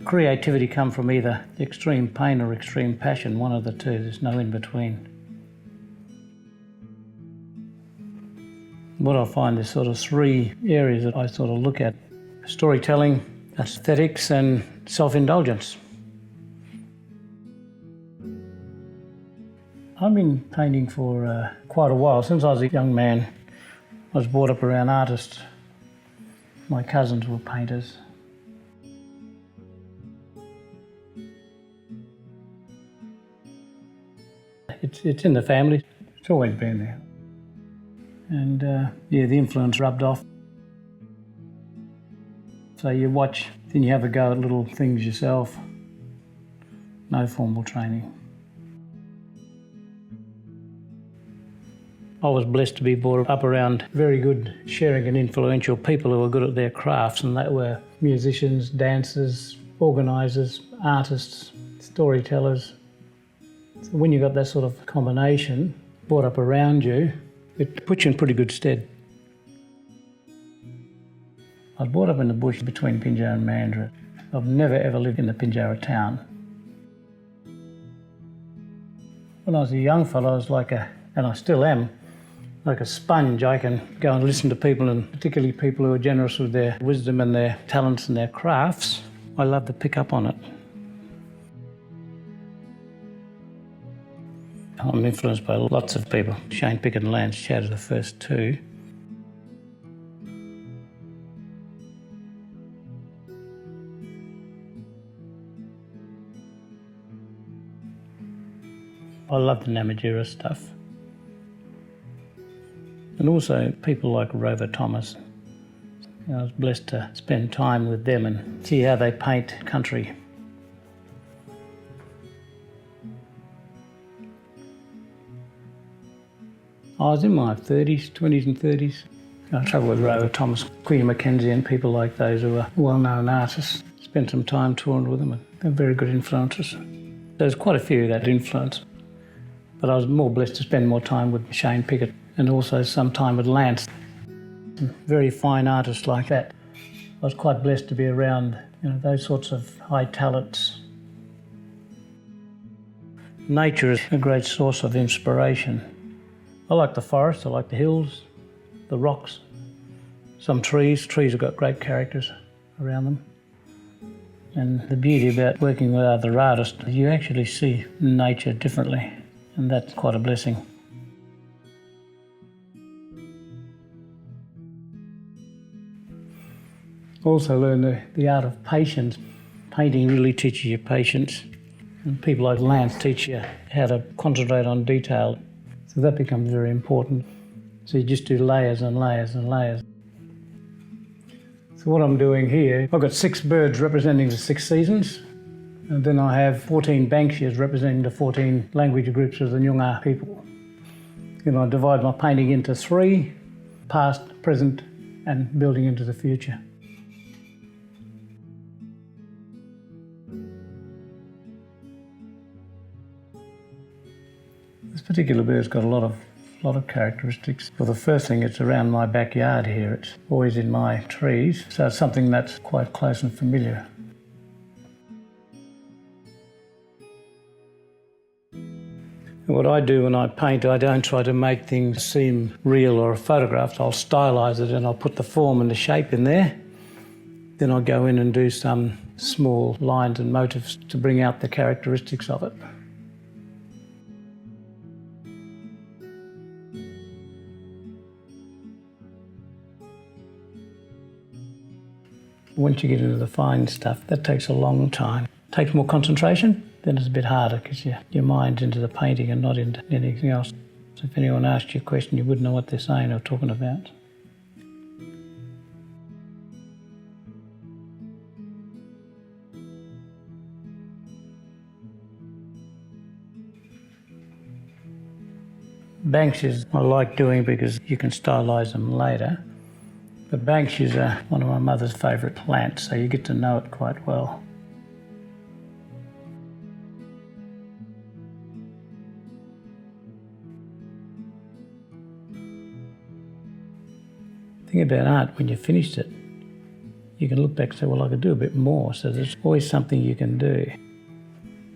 Creativity comes from either extreme pain or extreme passion, one of the two, there's no in between. What I find is sort of three areas that I sort of look at: storytelling, aesthetics and self-indulgence. I've been painting for quite a while. Since I was a young man, I was brought up around artists. My cousins were painters. It's in the family. It's always been there. And yeah, the influence rubbed off. So you watch, then you have a go at little things yourself. No formal training. I was blessed to be brought up around very good, sharing and influential people who were good at their crafts, and they were musicians, dancers, organisers, artists, storytellers. So when you got that sort of combination brought up around you, it puts you in pretty good stead. I was brought up in the bush between Pinjarra and Mandurah. I've never ever lived in the Pinjarra town. When I was a young fellow, I was like and I still am, like a sponge. I can go and listen to people, and particularly people who are generous with their wisdom and their talents and their crafts. I love to pick up on it. I'm influenced by lots of people. Shane Pickett and Lance Chadd are the first two. I love the Namatjira stuff. And also people like Rover Thomas. I was blessed to spend time with them and see how they paint country. I was in my 20s and 30s. I travelled with Rover Thomas, Queen Mackenzie and people like those who are well-known artists. Spent some time touring with them, and they're very good influences. There's quite a few of that influence. But I was more blessed to spend more time with Shane Pickett and also some time with Lance. Very fine artists like that. I was quite blessed to be around, those sorts of high talents. Nature is a great source of inspiration. I like the forest, I like the hills, the rocks, some trees. Trees have got great characters around them. And the beauty about working with other artists, you actually see nature differently, and that's quite a blessing. Also learn the art of patience. Painting really teaches you patience. And people like Lance teach you how to concentrate on detail. So that becomes very important. So you just do layers and layers and layers. So what I'm doing here, I've got 6 birds representing the 6 seasons, and then I have 14 Banksias representing the 14 language groups of the Nyoongar people. Then I divide my painting into 3, past, present, and building into the future. This particular bird's got a lot of characteristics. Well, the first thing, it's around my backyard here. It's always in my trees, so it's something that's quite close and familiar. What I do when I paint, I don't try to make things seem real or photographed. I'll stylise it and I'll put the form and the shape in there. Then I'll go in and do some small lines and motifs to bring out the characteristics of it. Once you get into the fine stuff, that takes a long time. It takes more concentration, then it's a bit harder because your mind's into the painting and not into anything else. So if anyone asked you a question, you wouldn't know what they're saying or talking about. Banksias I like doing because you can stylise them later. The banksia is one of my mother's favourite plants, so you get to know it quite well. The thing about art, when you've finished it, you can look back and say, well, I could do a bit more, so there's always something you can do.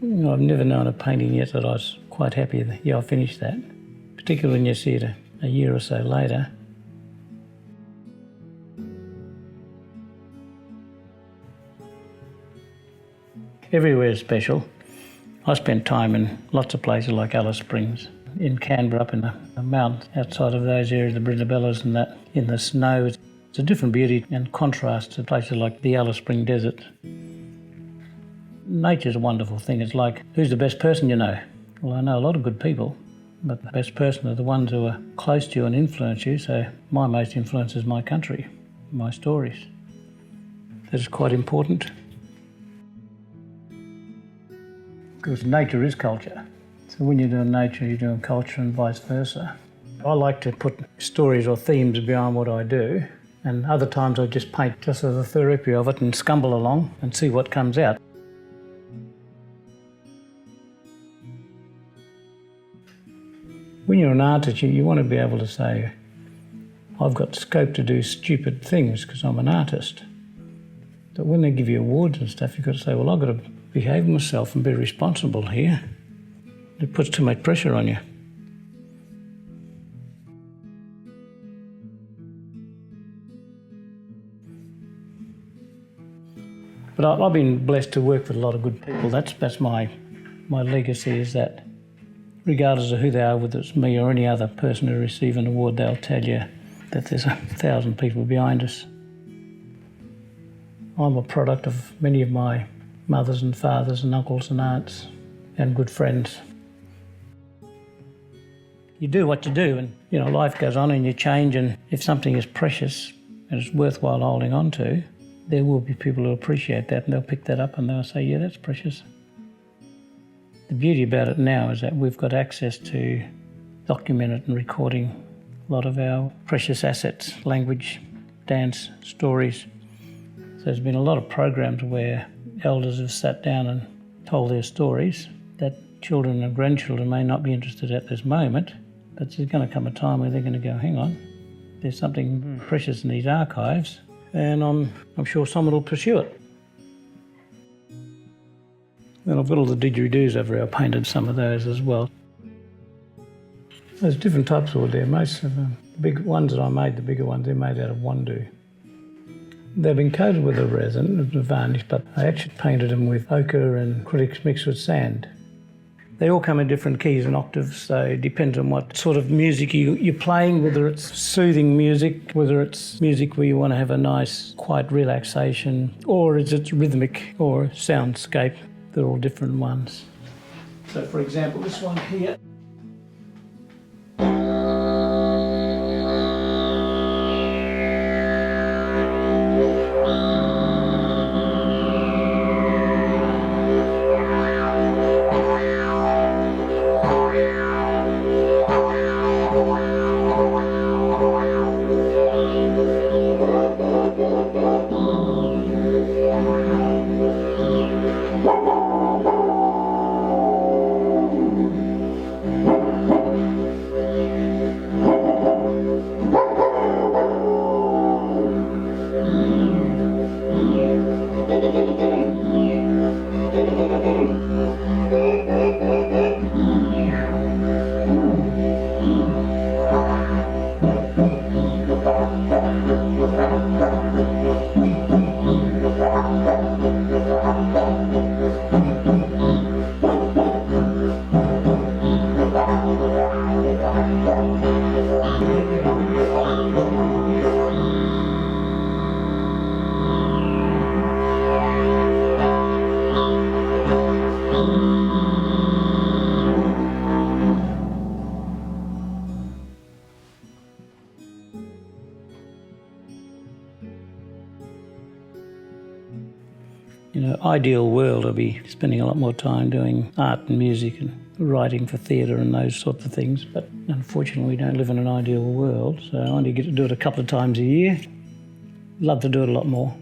You know, I've never known a painting yet that I was quite happy that, yeah, I finished that, particularly when you see it a year or so later. Everywhere is special. I spent time in lots of places like Alice Springs, in Canberra, up in the mountains, outside of those areas, the Brindabellas and that, in the snow. It's a different beauty and contrast to places like the Alice Spring Desert. Nature's a wonderful thing. It's like, who's the best person you know? Well, I know a lot of good people, but the best person are the ones who are close to you and influence you, so my most influence is my country, my stories. That is quite important. Because nature is culture. So when you're doing nature, you're doing culture and vice versa. I like to put stories or themes behind what I do, and other times I just paint just as a therapy of it and scumble along and see what comes out. When you're an artist, you want to be able to say, I've got scope to do stupid things because I'm an artist. But when they give you awards and stuff, you've got to say, well, I've got to behave myself and be responsible here. It puts too much pressure on you. But I've been blessed to work with a lot of good people. That's my legacy, is that regardless of who they are, whether it's me or any other person who receives an award, they'll tell you that there's 1,000 people behind us. I'm a product of many of my mothers and fathers and uncles and aunts and good friends. You do what you do, and you know, life goes on and you change, and if something is precious and it's worthwhile holding on to, there will be people who appreciate that and they'll pick that up and they'll say, yeah, that's precious. The beauty about it now is that we've got access to document it and recording a lot of our precious assets, language, dance, stories. So there's been a lot of programs where elders have sat down and told their stories that children and grandchildren may not be interested at this moment, but there's going to come a time where they're going to go, hang on, there's something precious in these archives, and I'm sure someone will pursue it. And I've got all the didgeridoos over here. I painted some of those as well. There's different types of wood there. Most of them, the big ones that I made, the bigger ones, they're made out of wandoo. They've been coated with a resin, a varnish, but I actually painted them with ochre and acrylics mixed with sand. They all come in different keys and octaves, so it depends on what sort of music you're playing, whether it's soothing music, whether it's music where you want to have a nice, quiet relaxation, or is it rhythmic or soundscape. They're all different ones. So, for example, this one here. You know, ideal world, I'll be spending a lot more time doing art and music and writing for theatre and those sorts of things, but unfortunately we don't live in an ideal world, so I only get to do it a couple of times a year. love to do it a lot more.